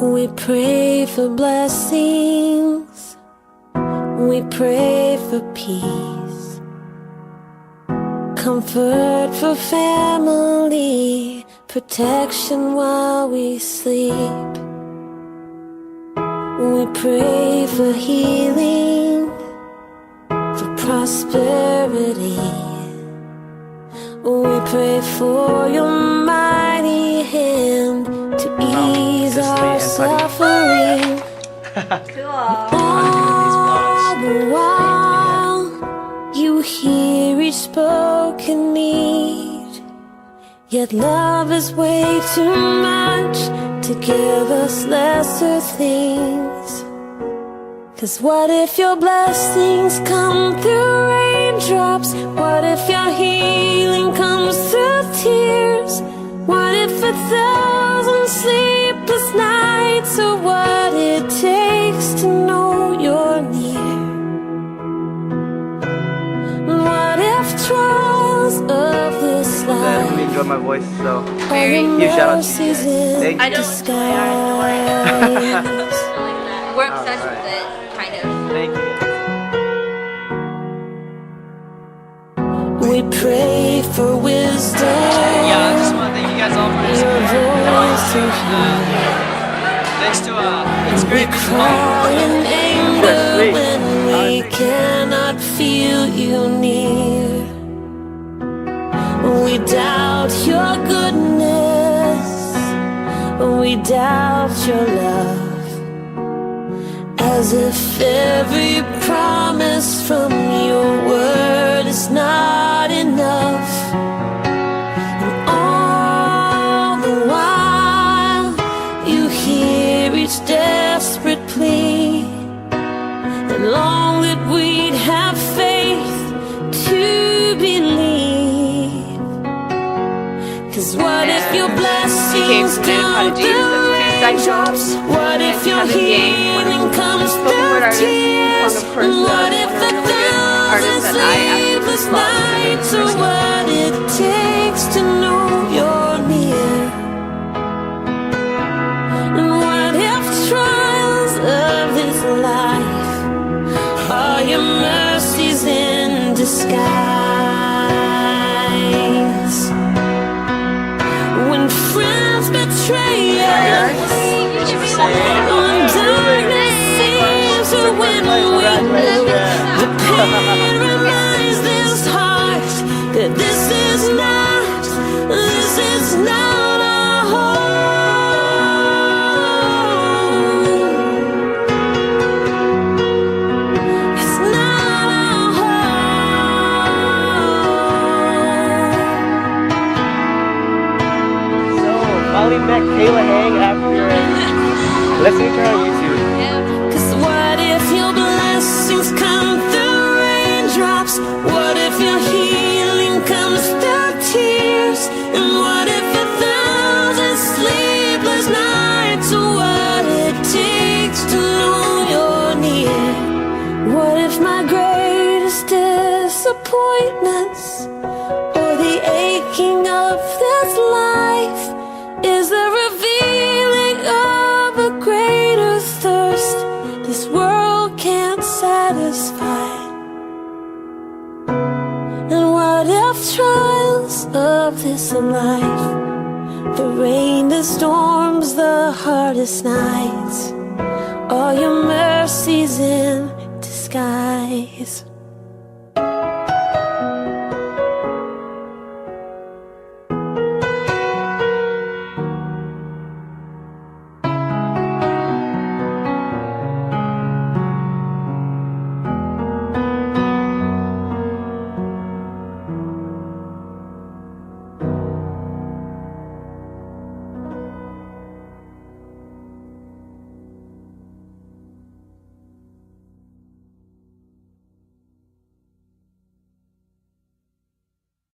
We pray for blessings, we pray for peace, comfort for family, protection while we sleep. We pray for healing, for prosperity. We pray for your mighty hand to ease our suffering. All the while, you hear each spoken need. Yet love is way too much to give us lesser things. 'Cause what if your blessings come through raindrops? What if your healing comes through tears? What if 1,000 sleepless nights are what it takes to know you're near? What if trials of this life? I really enjoy my voice, so huge shout out to you guys. Thank you. I don't We're obsessed with it, kind of. Thank you. We pray for wisdom. Yeah, I just want to thank you guys all for your support. Thanks to it's great being Cry in anger when we cannot feel you near. We doubt your goodness, we doubt your love, as if every promise from your word is not enough. And all the while, you hear each desperate plea, and long that we'd have faith to believe. 'Cause what if your blessings come through raindrops? What if your healing comes through tears? And what if 1,000 sleepless nights are what it takes to know you're near? And what if trials of this life are your mercies in disguise? When friends betray us, when darkness seems to win, the pain reminds this heart that this is not our home. It's not our home. So, finally met Kayla Hang after listening to her on YouTube. 'Cause what if your blessings come through raindrops? What if your healing comes through tears? And what if 1,000 sleepless nights are what it takes to know you're near? What if my greatest disappointments, or the aching of this life, is the revealing of a greater thirst this world can't satisfy? And what if trials of this life, the rain, the storms, the hardest nights, are your mercies in disguise?